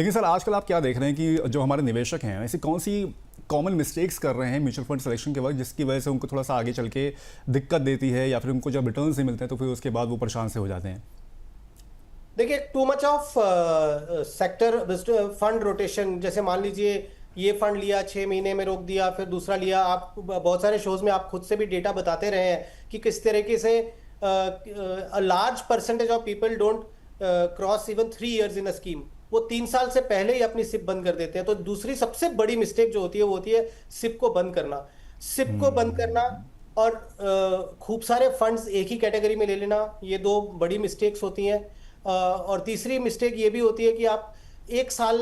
लेकिन सर आजकल आप क्या देख रहे हैं कि जो हमारे निवेशक हैं ऐसी कौन सी कॉमन मिस्टेक्स कर रहे हैं म्यूचुअल फंड सिलेक्शन के वक्त जिसकी वजह से उनको थोड़ा सा आगे चल के दिक्कत देती है, या फिर उनको जब रिटर्न्स नहीं मिलते हैं तो फिर उसके बाद वो परेशान से हो जाते हैं? देखिए, too much of sector fund rotation, जैसे मान लीजिए ये फंड लिया 6 महीने में रोक दिया, फिर दूसरा लिया। आप बहुत सारे शोज में आप खुद से भी डेटा बताते रहे हैं कि किस तरीके से large percentage of people don't cross even 3 years in a scheme. वो 3 साल से पहले ही अपनी सिप बंद कर देते हैं। तो दूसरी सबसे बड़ी मिस्टेक जो होती है वो होती है सिप को बंद करना। सिप को बंद करना और खूब सारे फंड्स एक ही कैटेगरी में ले लेना, ये दो बड़ी मिस्टेक्स होती हैं। और तीसरी मिस्टेक ये भी होती है कि आप 1 साल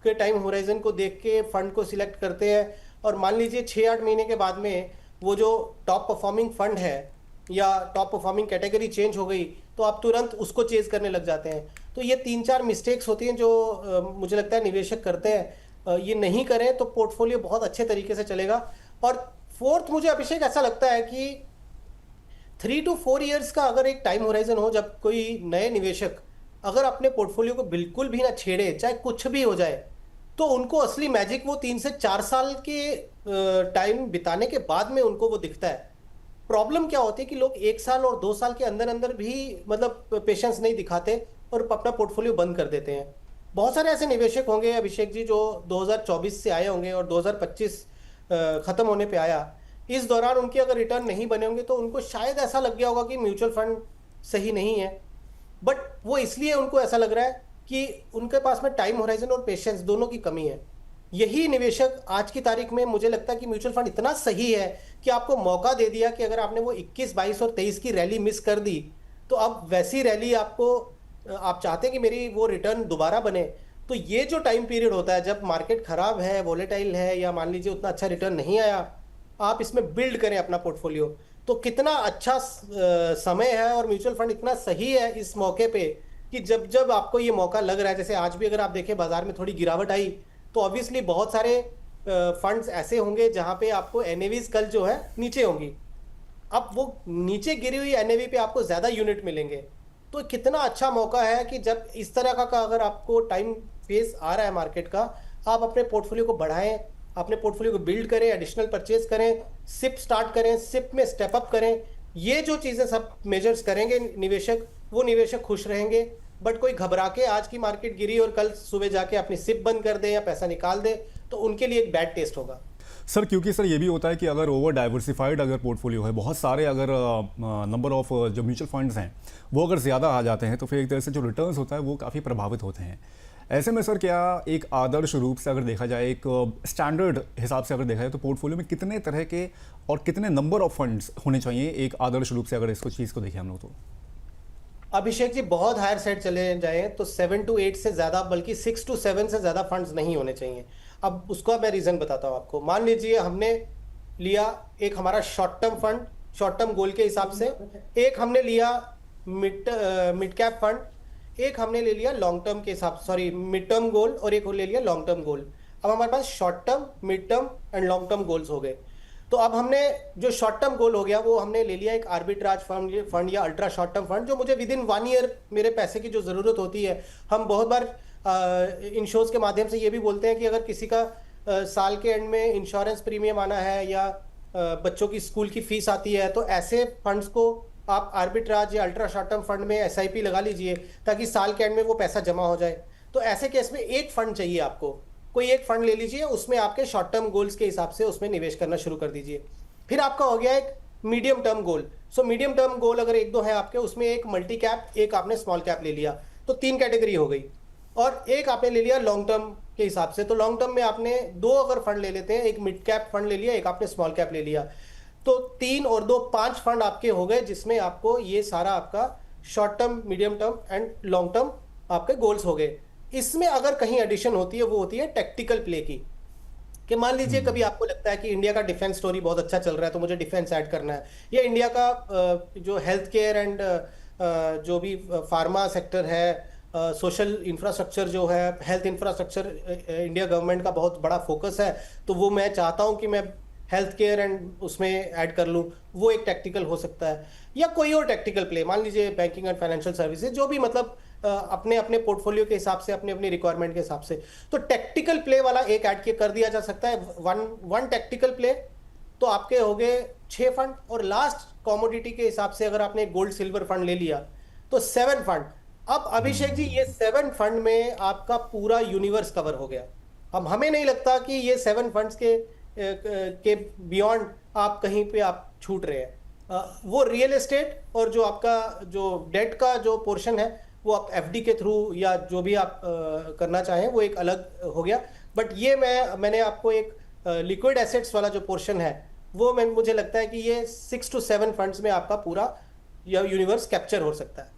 के टाइम होराइजन को देख के फंड को सिलेक्ट करते हैं, और मान लीजिए 6-8 महीने के बाद में वो जो टॉप परफॉर्मिंग फंड है या टॉप परफॉर्मिंग कैटेगरी चेंज हो गई तो आप तुरंत उसको चेज करने लग जाते हैं। तो ये 3-4 मिस्टेक्स होती हैं जो मुझे लगता है निवेशक करते हैं। ये नहीं करें तो पोर्टफोलियो बहुत अच्छे तरीके से चलेगा। और फोर्थ, मुझे अभिषेक ऐसा लगता है कि 3 to 4 years का अगर एक टाइम होराइजन हो जब कोई नए निवेशक अगर अपने पोर्टफोलियो को बिल्कुल भी ना छेड़े, चाहे कुछ भी हो जाए, तो उनको असली मैजिक वो 3 से 4 साल के टाइम बिताने के बाद में उनको वो दिखता है। प्रॉब्लम क्या होती है कि लोग 1 साल और 2 साल के अंदर अंदर भी मतलब पेशेंस नहीं दिखाते और अपना पोर्टफोलियो बंद कर देते हैं। बहुत सारे ऐसे निवेशक होंगे अभिषेक जी जो 2024 से आए होंगे और 2025 खत्म होने पे आया। इस दौरान उनके अगर रिटर्न नहीं बने होंगे तो उनको शायद ऐसा लग गया होगा कि म्यूचुअल फंड सही नहीं है, बट वो इसलिए उनको ऐसा लग रहा है कि उनके पास में टाइम होराइजन और पेशेंस दोनों की कमी है। यही निवेशक आज की तारीख में मुझे लगता है कि म्यूचुअल फंड इतना सही है कि आपको मौका दे दिया कि अगर आपने वो 21, 22 और 23 की रैली मिस कर दी तो अब वैसी रैली आपको, आप चाहते हैं कि मेरी वो रिटर्न दोबारा बने, तो ये जो टाइम पीरियड होता है जब मार्केट खराब है, वोलेटाइल है, या मान लीजिए उतना अच्छा रिटर्न नहीं आया, आप इसमें बिल्ड करें अपना पोर्टफोलियो, तो कितना अच्छा समय है। और म्यूचुअल फंड इतना सही है इस मौके पे कि जब जब आपको ये मौका लग रहा है, जैसे आज भी अगर आप देखें बाजार में थोड़ी गिरावट आई, तो ऑब्वियसली बहुत सारे फंड्स ऐसे होंगे जहां पे आपको एनएवीज कल जो है नीचे होंगी। अब वो नीचे गिरी हुई एनएवी पे आपको ज्यादा यूनिट मिलेंगे। तो कितना अच्छा मौका है कि जब इस तरह का अगर आपको टाइम फेस आ रहा है मार्केट का, आप अपने पोर्टफोलियो को बढ़ाएं, अपने पोर्टफोलियो को बिल्ड करें, एडिशनल परचेज करें, सिप स्टार्ट करें, सिप में स्टेप अप करें। ये जो चीजें सब मेजर्स करेंगे निवेशक, वो निवेशक खुश रहेंगे। बट कोई घबरा के आज की मार्केट गिरी और कल सुबह जाके अपनी सिप बंद कर दे या पैसा निकाल दे, तो उनके लिए एक बैड टेस्ट होगा। सर क्योंकि सर ये भी होता है कि अगर ओवर डाइवर्सिफाइड अगर पोर्टफोलियो है, बहुत सारे अगर नंबर ऑफ जो म्यूचुअल फंड्स हैं वो अगर ज़्यादा आ जाते हैं तो फिर एक तरह से जो रिटर्न्स होता है वो काफ़ी प्रभावित होते हैं। ऐसे में सर क्या एक आदर्श रूप से अगर देखा जाए, एक स्टैंडर्ड हिसाब से अगर देखा जाए, तो पोर्टफोलियो में कितने तरह के और कितने नंबर ऑफ फंड्स होने चाहिए एक आदर्श रूप से अगर इसको चीज़ को देखें हम लोग? तो अभिषेक जी, बहुत हायर साइड चले जाएं तो 7 to 8 से ज्यादा, बल्कि 6 to 7 से ज्यादा फंड्स नहीं होने चाहिए। अब उसका मैं रीजन बताता हूं आपको। मान लीजिए हमने लिया एक हमारा short term fund, short term goal के हिसाब से, एक हमने लिया मिड कैप फंड, एक हमने ले लिया लॉन्ग टर्म के हिसाब, सॉरी मिड टर्म गोल, और एक ले लिया लॉन्ग टर्म गोल। अब हमारे पास short term, mid term and long term goals हो गए। तो अब हमने जो शॉर्ट टर्म गोल हो गया वो हमने ले लिया एक आर्बिट्राज फंड या अल्ट्रा शॉर्ट टर्म फंड, जो मुझे विद इन 1 year मेरे पैसे की जो जरूरत होती है। हम बहुत बार इन शोज के माध्यम से ये भी बोलते हैं कि अगर किसी का साल के एंड में इंश्योरेंस प्रीमियम आना है या बच्चों की स्कूल की फीस आती है, तो ऐसे फंड्स को आप आर्बिट्राज या अल्ट्रा शॉर्ट टर्म फंड में एसआईपी लगा लीजिए ताकि साल के एंड में वो पैसा जमा हो जाए। तो ऐसे केस में एक फंड चाहिए आपको, कोई एक फंड ले लीजिए, उसमें आपके शॉर्ट टर्म गोल्स के हिसाब से उसमें निवेश करना शुरू कर दीजिए। फिर आपका हो गया एक medium term goal. So medium term goal अगर 1-2 है आपके, उसमें एक मल्टी कैप, एक आपने स्मॉल कैप ले लिया, तो 3 कैटेगरी हो गई। और एक आपने ले लिया लॉन्ग टर्म के हिसाब से, तो लॉन्ग टर्म में आपने 2 अगर फंड ले लेते हैं, एक मिड कैप फंड ले लिया, एक आपने स्मॉल कैप ले लिया, तो 3 और 2 5 फंड आपके हो गए, जिसमें आपको ये सारा आपका short term, medium term and long term आपके गोल्स हो गए। इसमें अगर कहीं एडिशन होती है वो होती है टैक्टिकल प्ले की, कि मान लीजिए कभी आपको लगता है कि इंडिया का डिफेंस स्टोरी बहुत अच्छा चल रहा है तो मुझे डिफेंस ऐड करना है, या इंडिया का जो हेल्थ केयर एंड जो भी फार्मा सेक्टर है, सोशल इंफ्रास्ट्रक्चर जो है, हेल्थ इंफ्रास्ट्रक्चर इंडिया गवर्नमेंट का बहुत बड़ा फोकस है, तो वो मैं चाहता हूं कि मैं हेल्थ केयर एंड उसमें ऐड कर लूं, वो एक टैक्टिकल हो सकता है। या कोई और टैक्टिकल प्ले, मान लीजिए बैंकिंग एंड फाइनेंशियल सर्विसेज, जो भी मतलब अपने अपने पोर्टफोलियो के हिसाब से, अपने अपनी रिक्वायरमेंट के हिसाब से। तो टैक्टिकल प्ले वाला एक ऐड के कर दिया जा सकता है, वन टैक्टिकल प्ले, तो आपके हो गए 6 फंड। और लास्ट कॉमोडिटी के हिसाब से अगर आपने गोल्ड सिल्वर फंड ले लिया तो 7 फंड। अब अभिषेक जी, ये 7 फंड में आपका पूरा यूनिवर्स कवर हो गया। अब हमें नहीं लगता कि ये 7 फंड्स के बियॉन्ड आप कहीं पे आप छूट रहे हैं। वो रियल एस्टेट और जो आपका जो डेट का जो पोर्शन है वो आप एफडी के थ्रू या जो भी आप करना चाहें वो एक अलग हो गया। बट ये मैंने आपको एक लिक्विड एसेट्स वाला जो पोर्शन है वो मुझे लगता है कि ये 6 to 7 फंड्स में आपका पूरा यूनिवर्स कैप्चर हो सकता है।